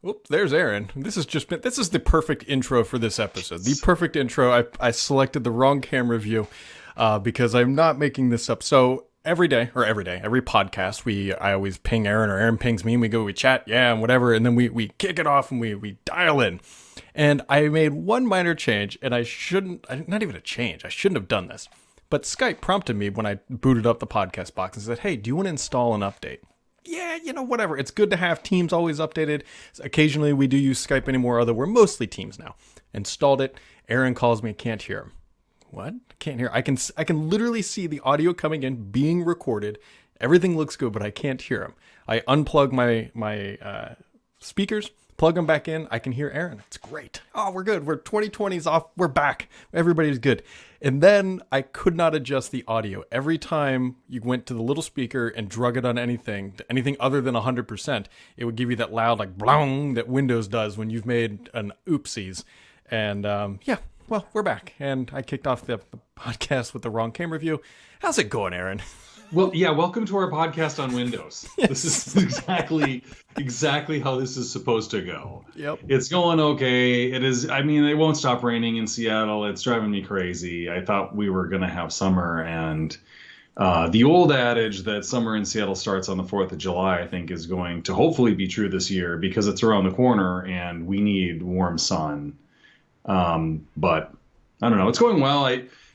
Oop, there's Aaron. This is the perfect intro for this episode. The perfect intro. I selected the wrong camera view because I'm not making this up. So every podcast, I always ping Aaron or Aaron pings me and we chat, yeah, and whatever. And then we kick it off and we dial in. And I made one minor change and not even a change. I shouldn't have done this. But Skype prompted me when I booted up the podcast box and said, hey, do you want to install an update? Yeah, whatever. It's good to have Teams always updated. Occasionally we do use Skype anymore, although we're mostly Teams now. Installed it. Aaron calls me, can't hear him. What? Can't hear. I can literally see the audio coming in, being recorded. Everything looks good, but I can't hear him. I unplug my speakers, plug them back in. I can hear Aaron. It's great. Oh, we're good. We're 2020's off. We're back. Everybody's good. And then I could not adjust the audio. Every time you went to the little speaker and drug it on anything other than 100%, it would give you that loud, like, blong that Windows does when you've made an oopsies. And well, we're back. And I kicked off the podcast with the wrong camera view. How's it going, Aaron? Well, yeah, welcome to our podcast on Windows. Yes. This is exactly how this is supposed to go. Yep. It's going okay. It is. I mean, it won't stop raining in Seattle. It's driving me crazy. I thought we were going to have summer, and the old adage that summer in Seattle starts on the 4th of July, I think, is going to hopefully be true this year because it's around the corner and we need warm sun. But I don't know. It's going well.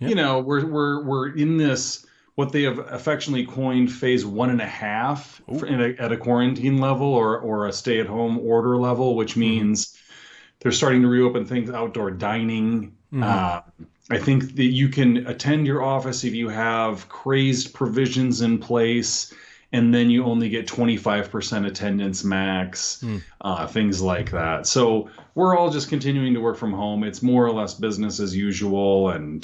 We're in this, what they have affectionately coined phase 1.5 at a quarantine level or a stay-at-home order level, which means they're starting to reopen things, outdoor dining. I think that you can attend your office if you have crazed provisions in place, and then you only get 25% attendance max, things like that. So we're all just continuing to work from home. It's more or less business as usual, and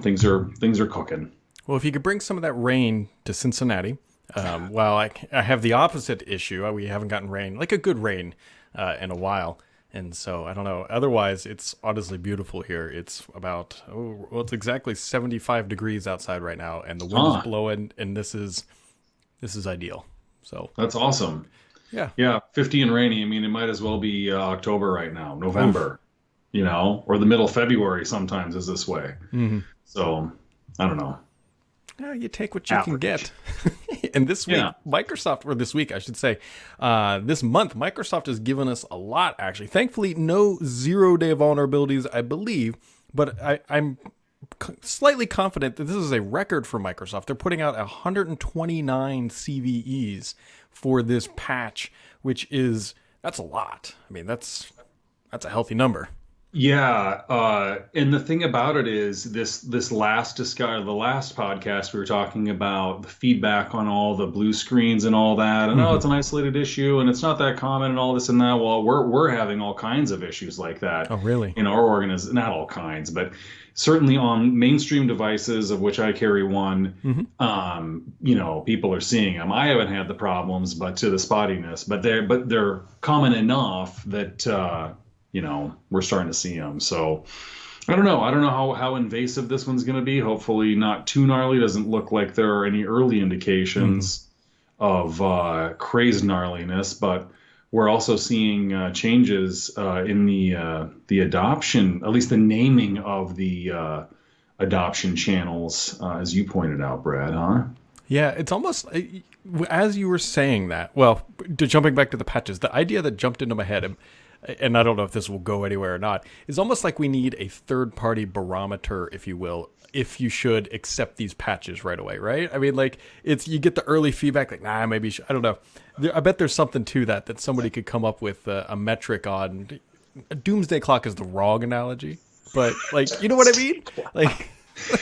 things are cooking. Well, if you could bring some of that rain to Cincinnati, well, I have the opposite issue. We haven't gotten rain, like a good rain, in a while. And so, I don't know. Otherwise, it's honestly beautiful here. It's about, it's exactly 75 degrees outside right now, and the wind is blowing, and this is ideal. So that's awesome. Yeah. Yeah, 50 and rainy. I mean, it might as well be October right now, November, or the middle of February sometimes is this way. Mm-hmm. So, I don't know. Yeah, you take what you can get. And this week, this month, Microsoft has given us a lot, actually. Thankfully, no zero-day vulnerabilities, I believe, but I'm slightly confident that this is a record for Microsoft. They're putting out 129 CVEs for this patch, that's a lot. I mean, that's a healthy number. Yeah, and the thing about it is the last podcast we were talking about the feedback on all the blue screens and all that, and it's an isolated issue and it's not that common and all this and that. Well, we're having all kinds of issues like that. Oh, really? In our organization, not all kinds, but certainly on mainstream devices, of which I carry one. People are seeing them. I haven't had the problems, but to the spottiness, but they're common enough that. We're starting to see them. So I don't know. I don't know how invasive this one's going to be. Hopefully not too gnarly. Doesn't look like there are any early indications of crazed gnarliness, but we're also seeing changes in the adoption, at least the naming of the adoption channels, as you pointed out, Brad, huh? Yeah, it's almost, as you were saying that, well, jumping back to the patches, the idea that jumped into my head, and I don't know if this will go anywhere or not, is almost like we need a third-party barometer, if you will, if you should accept these patches right away, right? I mean, like, you get the early feedback, like, nah, maybe, I don't know. I bet there's something to that somebody could come up with a metric on. A doomsday clock is the wrong analogy, but, like, you know what I mean? Like...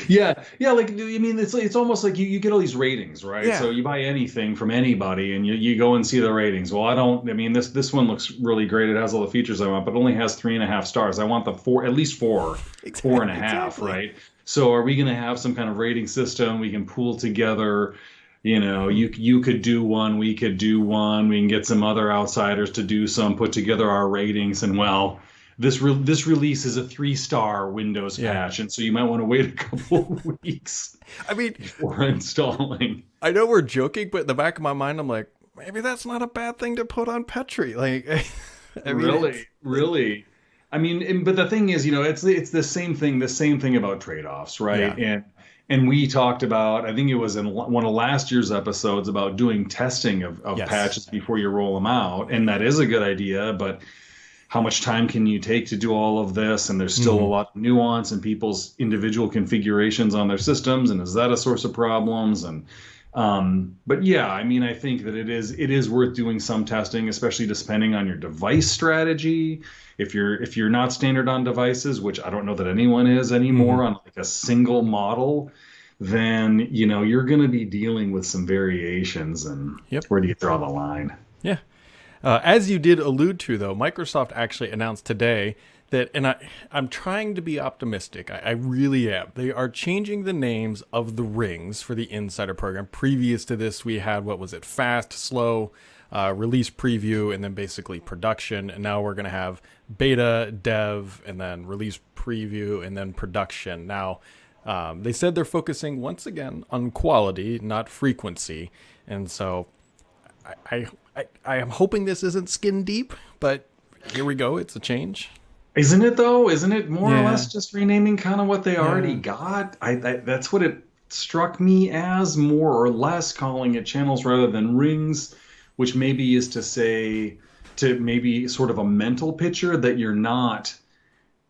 yeah. Like, I mean, it's almost like you get all these ratings, right? Yeah. So you buy anything from anybody, and you go and see the ratings. Well, I mean, this one looks really great. It has all the features I want, but only has 3.5 stars. I want at least 4, exactly, 4.5, exactly. Right? So are we going to have some kind of rating system we can pool together? You could do one, we could do one. We can get some other outsiders to do some, put together our ratings, and this release is a 3-star Windows patch, and so you might want to wait a couple of weeks. I mean, before installing. I know we're joking, but in the back of my mind, I'm like, maybe that's not a bad thing to put on Petri. Like, I mean, Really, really. I mean, but the thing is, it's the same thing about trade-offs, yeah, right? And we talked about, I think it was in one of last year's episodes about doing testing of yes, patches before you roll them out, and that is a good idea, but how much time can you take to do all of this? And there's still a hmm lot of nuance in people's individual configurations on their systems, and is that a source of problems? And but yeah, I mean, I think that it is worth doing some testing, especially depending on your device strategy. If you're not standard on devices, which I don't know that anyone is hmm anymore on like a single model, then you're going to be dealing with some variations, and yep, where do you draw the line? yeah. As you did allude to, though, Microsoft actually announced today that, and I'm trying to be optimistic. I really am. They are changing the names of the rings for the Insider program. Previous to this, we had, what was it, fast, slow, release preview, and then basically production. And now we're going to have beta, dev, and then release preview, and then production. Now, they said they're focusing once again on quality, not frequency. And so I am hoping this isn't skin deep, but here we go. It's a change. Isn't it though? Isn't it more or Yeah. less just renaming kind of what they already Yeah. got? That's what it struck me as, more or less calling it channels rather than rings, which maybe is to say, to maybe sort of a mental picture that you're not,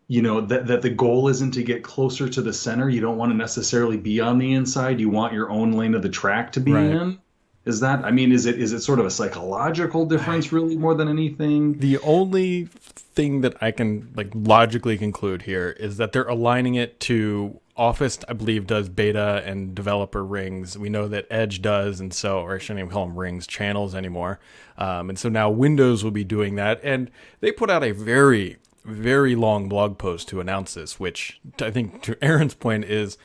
that the goal isn't to get closer to the center. You don't want to necessarily be on the inside. You want your own lane of the track to be Right. in. Is that, I mean, is it sort of a psychological I, difference really more than anything? the only thing that I can like logically conclude here is that they're aligning it to Office, I believe, does beta and developer rings. We know that Edge does, and so, or I shouldn't even call them rings, channels anymore. And so now Windows will be doing that. And they put out a very, very long blog post to announce this, which I think, to Aaron's point, is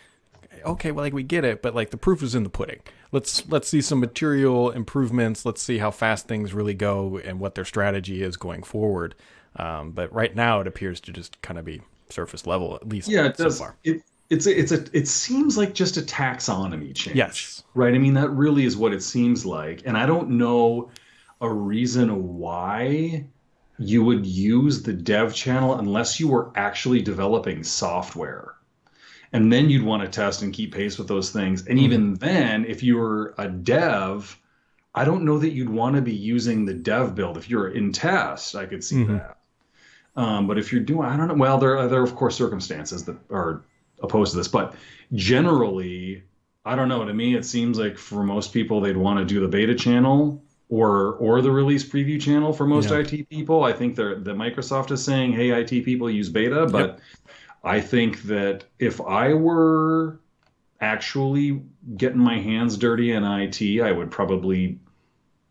okay, well, like we get it, but like the proof is in the pudding. Let's see some material improvements. Let's see how fast things really go and what their strategy is going forward. But right now, it appears to just kind of be surface level, at least Yeah, it so does. far. It seems like just a taxonomy change, Yes. right? I mean, that really is what it seems like. And I don't know a reason why you would use the dev channel unless you were actually developing software. And then you'd want to test and keep pace with those things. And hmm even then, if you were a dev, I don't know that you'd want to be using the dev build. If you're in test, I could see hmm that. But if you're doing, I don't know. Well, there are of course circumstances that are opposed to this, but generally, I don't know. To me, it seems like for most people, they'd want to do the beta channel or the release preview channel. For most Yeah. IT people, I think the Microsoft is saying, "Hey, IT people, use beta." Yep. But I think that if I were actually getting my hands dirty in IT, I would probably,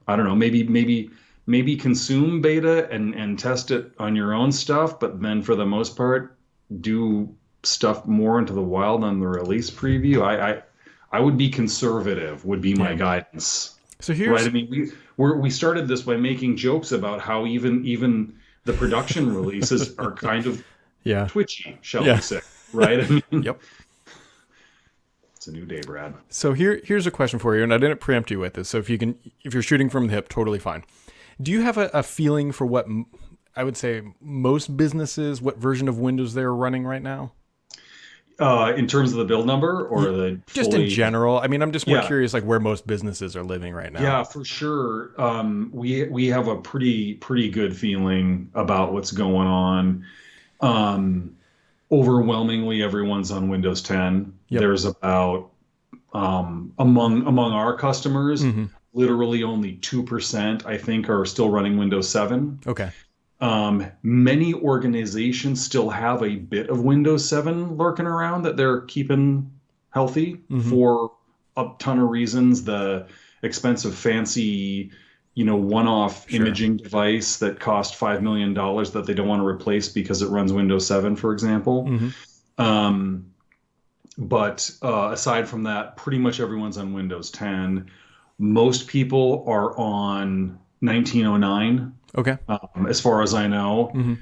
I don't know, maybe consume beta and test it on your own stuff, but then for the most part, do stuff more into the wild on the release preview. I would be conservative, would be my Yeah. guidance. So Right? I here's mean, we started this by making jokes about how even the production releases are kind of yeah. twitchy, shall we Yeah. say? Right? I mean, Yep. it's a new day, Brad. So here's a question for you, and I didn't preempt you with this. So if you're shooting from the hip, totally fine. Do you have a feeling for what I would say most businesses, what version of Windows they're running right now? In terms of the build number or the Just in fully, general. I mean, I'm just more yeah, curious, like where most businesses are living right now. yeah, for sure. We have a pretty good feeling about what's going on. Um, Overwhelmingly, everyone's on Windows 10. Yep. There's about among our customers, hmm literally only 2%, I think, are still running Windows 7. Okay. Many organizations still have a bit of Windows 7 lurking around that they're keeping healthy hmm for a ton of reasons. The expensive, fancy, one-off Sure. imaging device that cost $5 million that they don't want to replace because it runs Windows 7, for example. hmm Um, but aside from that, pretty much everyone's on Windows 10. Most people are on 1909 Okay. as far as I know, hmm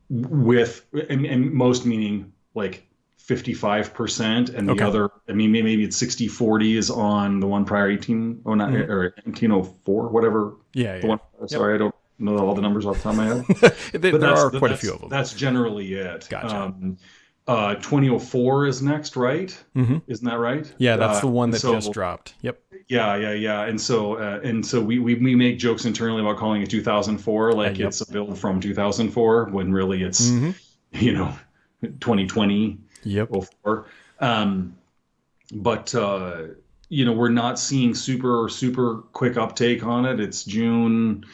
with and most meaning like 55%, and the Okay. other, I mean, maybe it's 60/40 is on the one prior 18 or not, Mhm. or 1804, whatever. Yeah, The yeah. one, Yep. sorry, I don't know all the numbers off the top of my head, but There are quite a few of them. that's generally it. Gotcha. 2004 is next, right? Hmm. Isn't that right? Yeah, that's the one And that just so dropped. Yep. yeah. And so we make jokes internally about calling it 2004, like Yep. it's a build from 2004, when really it's, Hmm. you know, 2020 Yep. or 04. Um, but we're not seeing super quick uptake on it. It's June.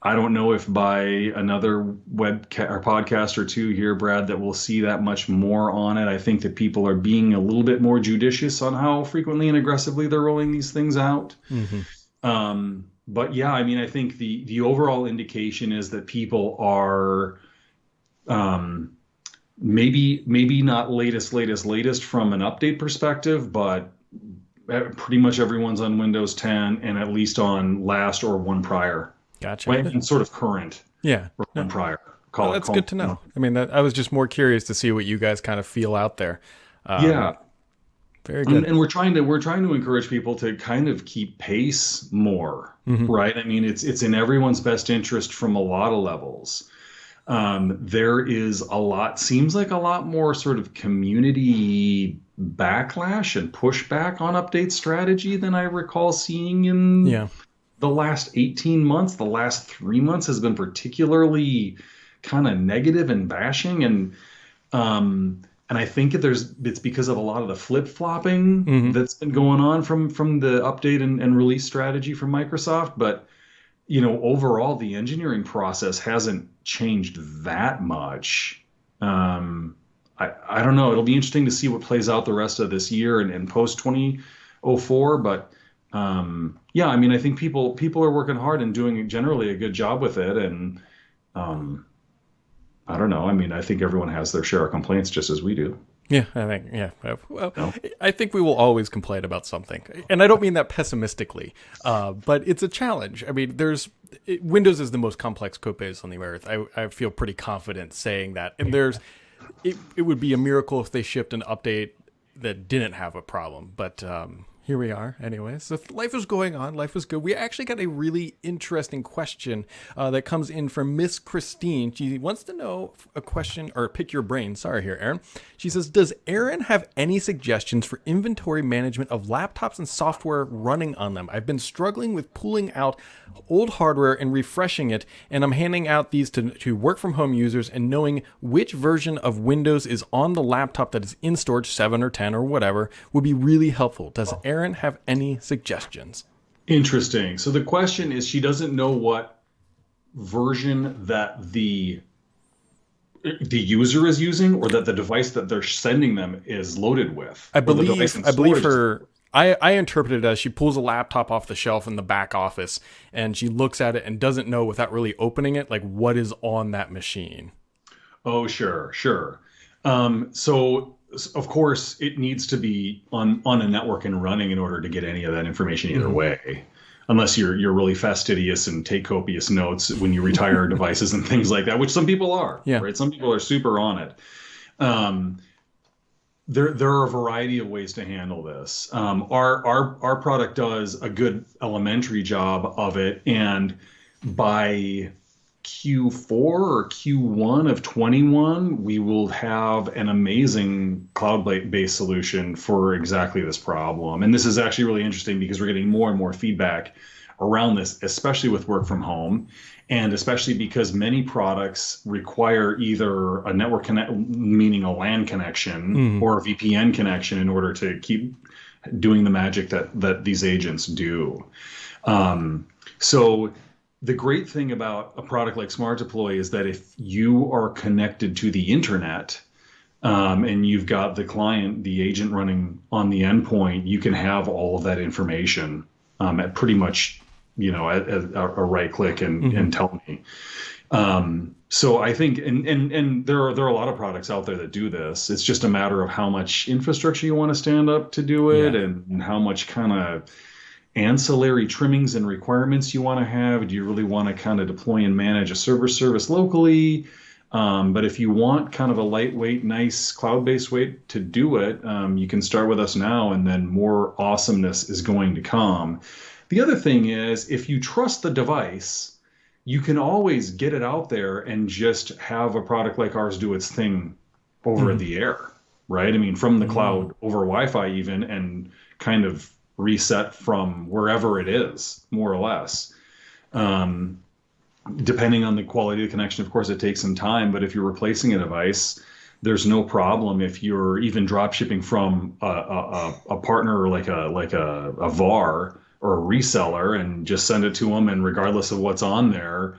I don't know if by another or podcast or two here, Brad, that we'll see that much more on it. I think that people are being a little bit more judicious on how frequently and aggressively they're rolling these things out. Hmm. But yeah, I mean, I think the overall indication is that people are, um, maybe not latest from an update perspective, but pretty much everyone's on Windows 10 and at least on last or one prior, Gotcha. right? And sort of current Yeah. or No, one prior. well, Call it, that's good to know. I mean, I was just more curious to see what you guys kind of feel out there. yeah. Very And, good. and we're trying to encourage people to kind of keep pace more, Hmm. right? I mean, it's in everyone's best interest from a lot of levels. There is seems like a lot more sort of community backlash and pushback on update strategy than I recall seeing in Yeah. the last 18 months. The last 3 months has been particularly kind of negative and bashing. And I think it's because of a lot of the flip-flopping Hmm. that's been going on from the update and release strategy from Microsoft. But overall, the engineering process hasn't changed that much. I don't know. It'll be interesting to see what plays out the rest of this year and post 2004. But yeah, I mean, I think people are working hard and doing generally a good job with it. And um, I don't know. I mean, I think everyone has their share of complaints just as we do. Yeah, I think, yeah. Well, You know? I think we will always complain about something. And I don't mean that pessimistically, but it's a challenge. I mean, Windows is the most complex code base on the earth. I feel pretty confident saying that. And it would be a miracle if they shipped an update that didn't have a problem. But here we are anyway. So life is going on. Life is good. We actually got a really interesting question that comes in from Miss Christine. She wants to know a question, or pick your brain. Sorry here, Aaron. She says, does Aaron have any suggestions for inventory management of laptops and software running on them? I've been struggling with pulling out old hardware and refreshing it, and I'm handing out these to work from home users, and knowing which version of Windows is on the laptop that is in storage, 7 or 10 or whatever, would be really helpful. Does Aaron have any suggestions? Interesting. So the question is, she doesn't know what version that the user is using, or that the device that they're sending them is loaded with, I or the device believe in I believe storage. her. I interpreted it as she pulls a laptop off the shelf in the back office, and she looks at it and doesn't know, without really opening it, like what is on that machine. Oh, sure. So of course it needs to be on a network and running in order to get any of that information either Hmm. way. Unless you're really fastidious and take copious notes when you retire devices and things like that, which some people are, Yeah. right? Some people are super on it. Um, there are a variety of ways to handle this. Our product does a good elementary job of it, and by Q4 or Q1 of 21, we will have an amazing cloud-based solution for exactly this problem. And this is actually really interesting because we're getting more and more feedback around this, especially with work from home, and especially because many products require either a network connect, meaning a LAN connection, Hmm. or a VPN connection in order to keep doing the magic that these agents do. So the great thing about a product like Smart Deploy is that if you are connected to the internet, and you've got the agent running on the endpoint, you can have all of that information at pretty much, at a right click and tell me. So I think, and there are a lot of products out there that do this. It's just a matter of how much infrastructure you want to stand up to do it, Yeah. and how much kind of ancillary trimmings and requirements you want to have. Do you really want to kind of deploy and manage a server service locally? But if you want kind of a lightweight, nice cloud-based way to do it, you can start with us now, and then more awesomeness is going to come. The other thing is, if you trust the device, you can always get it out there and just have a product like ours do its thing over the air, right? I mean, from the cloud over Wi-Fi even, and kind of reset from wherever it is, more or less. Depending on the quality of the connection, of course, it takes some time, but if you're replacing a device, there's no problem if you're even drop shipping from a partner or like a VAR or a reseller, and just send it to them, and regardless of what's on there,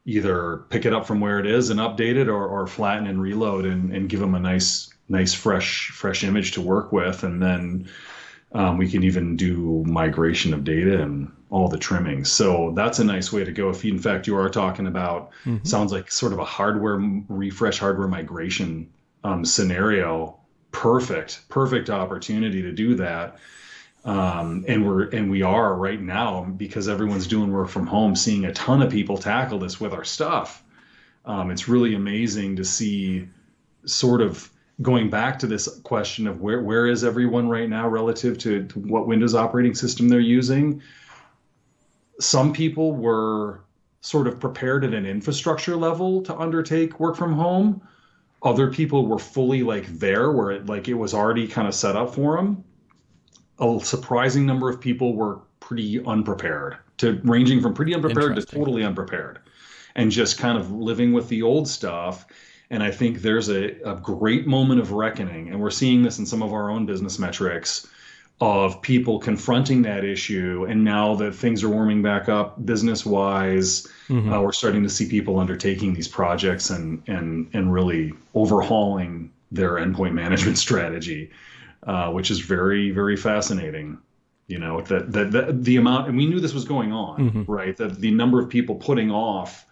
either pick it up from where it is and update it, or flatten and reload, and give them a nice fresh image to work with. And then we can even do migration of data and all the trimmings. So that's a nice way to go. If you, in fact, you are talking about, sounds like sort of a hardware refresh, hardware migration scenario, perfect opportunity to do that. And we are right now, because everyone's doing work from home, seeing a ton of people tackle this with our stuff. It's really amazing to see, sort of going back to this question of where is everyone right now relative to what Windows operating system they're using. Some people were sort of prepared at an infrastructure level to undertake work from home. Other people were fully like there, where it was already kind of set up for them. A surprising number of people were pretty unprepared, ranging from pretty unprepared to totally unprepared, and just kind of living with the old stuff. And I think there's a great moment of reckoning, and we're seeing this in some of our own business metrics, of people confronting that issue. And now that things are warming back up business-wise, we're starting to see people undertaking these projects and really overhauling their endpoint management strategy, which is very, very fascinating. You know, that the amount, and we knew this was going on, right? That the number of people putting off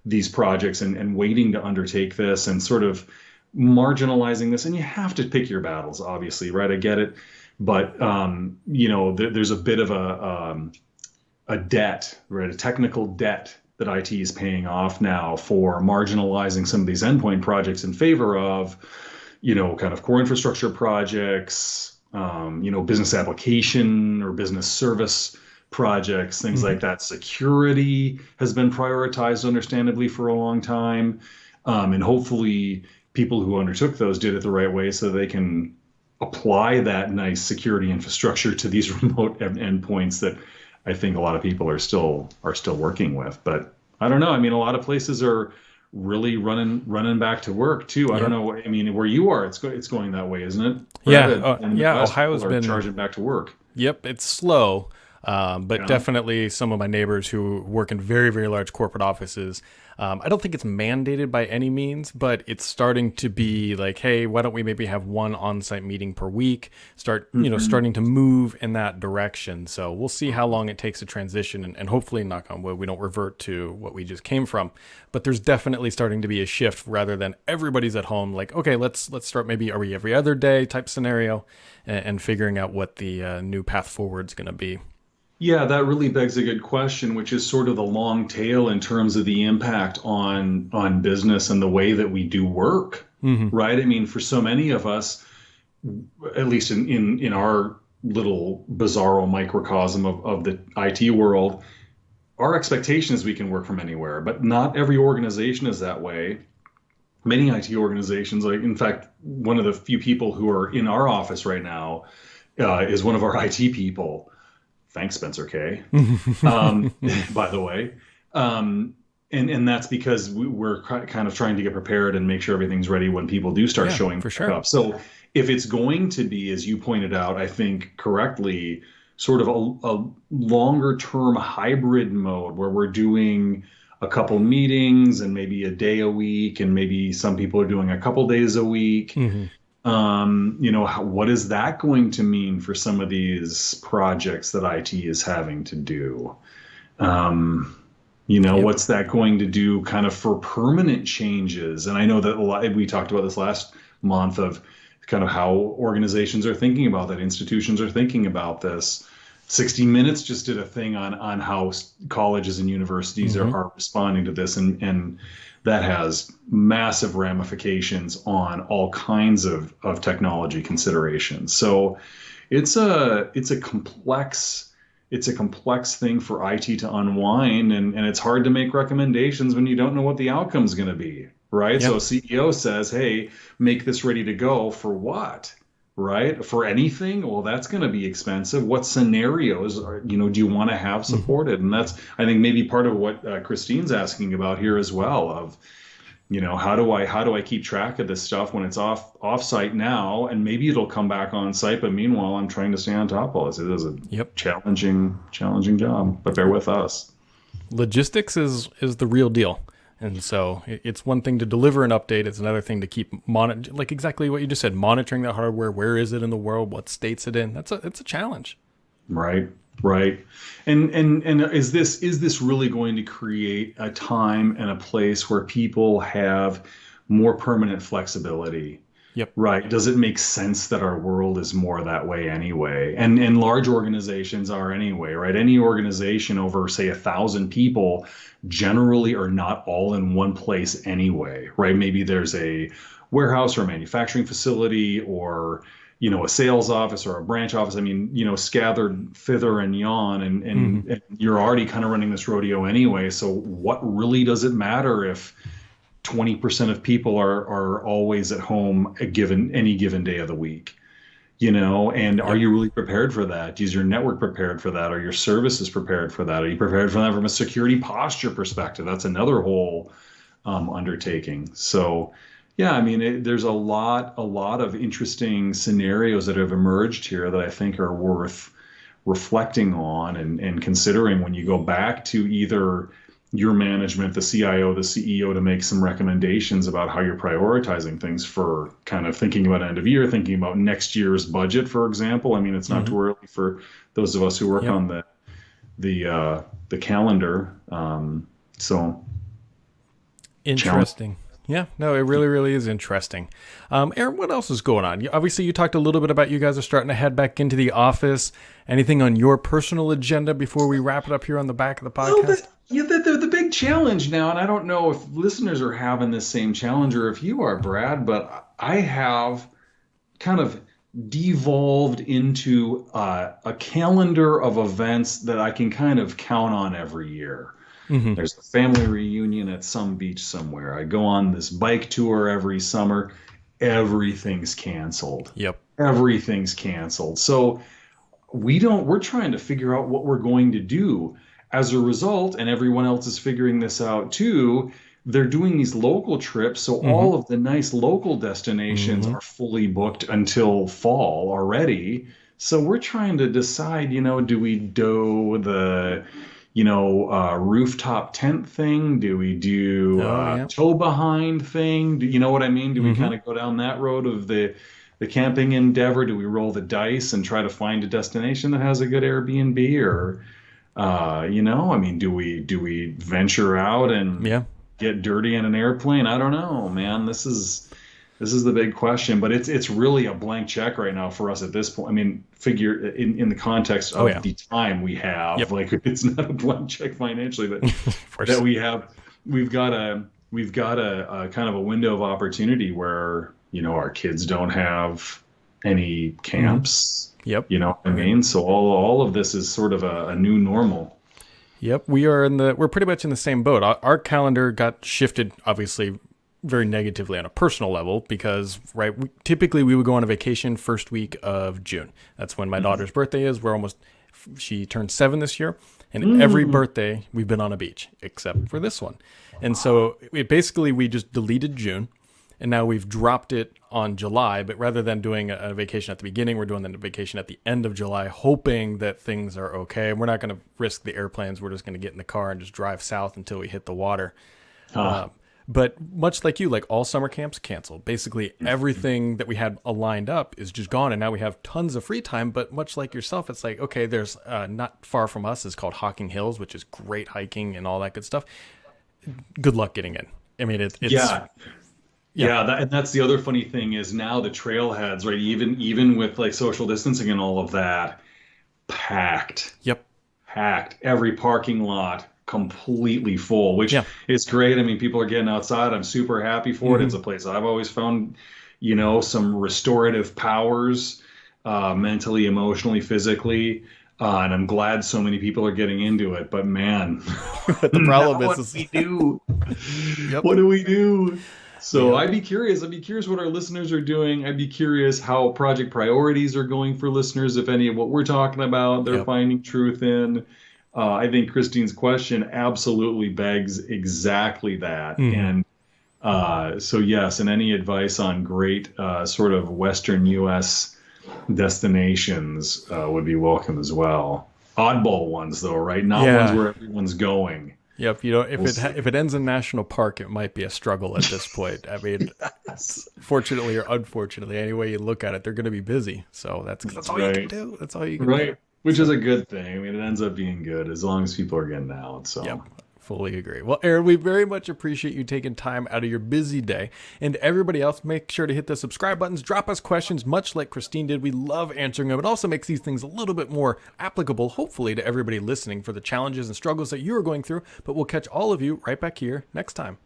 these projects and waiting to undertake this, and sort of marginalizing this. And you have to pick your battles, obviously, right? I get it. But, there's a bit of a debt, right? A technical debt that IT is paying off now for marginalizing some of these endpoint projects in favor of, kind of core infrastructure projects, business application or business service projects, things like that. Security has been prioritized, understandably, for a long time. And hopefully people who undertook those did it the right way, so they can apply that nice security infrastructure to these remote endpoints that I think a lot of people are still working with. But I don't know. I mean, a lot of places are really running back to work too. I don't know. I mean, where you are, it's going that way, isn't it? Ohio's been charging back to work. Yep, it's slow. But definitely some of my neighbors who work in very, very large corporate offices, I don't think it's mandated by any means, but it's starting to be like, hey, why don't we maybe have one on-site meeting per week? Starting to move in that direction. So we'll see how long it takes to transition, and hopefully, knock on wood, we don't revert to what we just came from. But there's definitely starting to be a shift, rather than everybody's at home. Like, okay, let's start maybe are we every other day type scenario, and figuring out what the new path forward is going to be. Yeah, that really begs a good question, which is sort of the long tail in terms of the impact on business and the way that we do work, right? I mean, for so many of us, at least in our little bizarro microcosm of the IT world, our expectation is we can work from anywhere, but not every organization is that way. Many IT organizations, like, in fact, one of the few people who are in our office right now is one of our IT people. Thanks, Spencer K. By the way. And that's because we're kind of trying to get prepared and make sure everything's ready when people do start showing up. So if it's going to be, as you pointed out, I think correctly, sort of a longer term hybrid mode where we're doing a couple meetings and maybe a day a week, and maybe some people are doing a couple days a week. What is that going to mean for some of these projects that IT is having to do? What's that going to do kind of for permanent changes? And I know that we talked about this last month, of kind of how organizations are thinking about that, institutions are thinking about this. 60 Minutes just did a thing on how colleges and universities Hmm. are responding to this, and that has massive ramifications on all kinds of technology considerations. So it's a complex thing for IT to unwind, and it's hard to make recommendations when you don't know what the outcome is going to be, right? So Yep. a CEO says, "Hey, make this ready to go for what?" Right? For anything? Well, that's going to be expensive. What scenarios do you want to have Hmm. supported? And that's, I think, maybe part of what Christine's asking about here as well. Of how do I keep track of this stuff when it's off site now, and maybe it'll come back on site, but meanwhile I'm trying to stay on top of this. It is a Yep. challenging job, but bear with us. Logistics is the real deal. And so it's one thing to deliver an update. It's another thing to keep like exactly what you just said, monitoring the hardware. Where is it in the world? What state's it in? It's a challenge. Right, right. And is this really going to create a time and a place where people have more permanent flexibility? Yep. Right. Does it make sense that our world is more that way anyway? And large organizations are anyway, right? Any organization over, say, 1,000 people generally are not all in one place anyway, right? Maybe there's a warehouse or a manufacturing facility, or a sales office or a branch office. I mean, scattered thither and yon, and, Hmm. and, and you're already kind of running this rodeo anyway. So what really does it matter if 20% of people are always at home any given day of the week? And are Yep. you really prepared for that? Is your network prepared for that? Are your services prepared for that? Are you prepared for that from a security posture perspective? That's another whole undertaking. So, yeah, I mean, there's a lot of interesting scenarios that have emerged here that I think are worth reflecting on and considering when you go back to either your management, the CIO, the CEO, to make some recommendations about how you're prioritizing things for kind of thinking about end of year, thinking about next year's budget, for example. I mean, it's not Hmm. too early for those of us who work Yep. on the calendar. So challenge. Interesting. Yeah, no, it really, really is interesting. Aaron, what else is going on? Obviously, you talked a little bit about you guys are starting to head back into the office. Anything on your personal agenda before we wrap it up here on the back of the Well, podcast? the big challenge now, and I don't know if listeners are having this same challenge or if you are, Brad, but I have kind of devolved into a calendar of events that I can kind of count on every year. Hmm. There's a family reunion at some beach somewhere. I go on this bike tour every summer. Everything's canceled. Yep. Everything's canceled. So we're trying to figure out what we're going to do as a result, and everyone else is figuring this out too. They're doing these local trips, so Hmm. all of the nice local destinations Hmm. are fully booked until fall already. So we're trying to decide, do we do the rooftop tent thing? Do we do Oh, yeah. tow behind thing? Do you know what I mean? Do we Hmm. kind of go down that road of the camping endeavor? Do we roll the dice and try to find a destination that has a good Airbnb, or I mean, do we venture out and Yeah. get dirty in an airplane? I don't know, man. This is the big question, but it's really a blank check right now for us at this point. I mean, figure in the context Oh, of yeah. the time we have, Yep. like it's not a blank check financially, but Of that course. we've got a kind of a window of opportunity where our kids don't have any Hmm. camps. Yep. You know what I Right. mean? So all of this is sort of a new normal. Yep. We're pretty much in the same boat. Our calendar got shifted, obviously, very negatively on a personal level because, right, typically we would go on a vacation first week of June. That's when my daughter's birthday is. She turned 7 this year. And every Mm. birthday we've been on a beach except for this one. And so we just deleted June and now we've dropped it on July. But rather than doing a vacation at the beginning, we're doing the vacation at the end of July, hoping that things are okay. And we're not going to risk the airplanes. We're just going to get in the car and just drive south until we hit the water. Ah, But much like you, like all summer camps canceled. Basically, everything that we had lined up is just gone, and now we have tons of free time. But much like yourself, it's like, okay, there's not far from us is called Hocking Hills, which is great hiking and all that good stuff. Good luck getting in. I mean, it's yeah, yeah. yeah. And that's the other funny thing is now the trailheads, right? Even with like social distancing and all of that, packed. Yep. Packed. Every parking lot completely full, which Yeah. is great. I mean, people are getting outside. I'm super happy for it. It's a place I've always found, some restorative powers, mentally, emotionally, physically. And I'm glad so many people are getting into it. But man, But the now problem what is, do we do? yep. What do we do? So Yep. I'd be curious. I'd be curious what our listeners are doing. I'd be curious how project priorities are going for listeners, if any of what we're talking about they're Yep. finding truth in. I think Christine's question absolutely begs exactly that. Hmm. And so, yes, and any advice on great sort of Western U.S. destinations would be welcome as well. Oddball ones, though, right? Not ones Yeah. where everyone's going. Yep. You know, if We'll it see. if it ends in national park, it might be a struggle at this point. I mean, Yes, fortunately or unfortunately, any way you look at it, they're going to be busy. So that's that's all you can right. do. That's all you can do. Right. Which is So, a good thing. I mean, it ends up being good as long as people are getting out. yep. So, Fully agree. Well, Aaron, we very much appreciate you taking time out of your busy day. And everybody else, make sure to hit the subscribe buttons. Drop us questions, much like Christine did. We love answering them. It also makes these things a little bit more applicable, hopefully, to everybody listening for the challenges and struggles that you are going through. But we'll catch all of you right back here next time.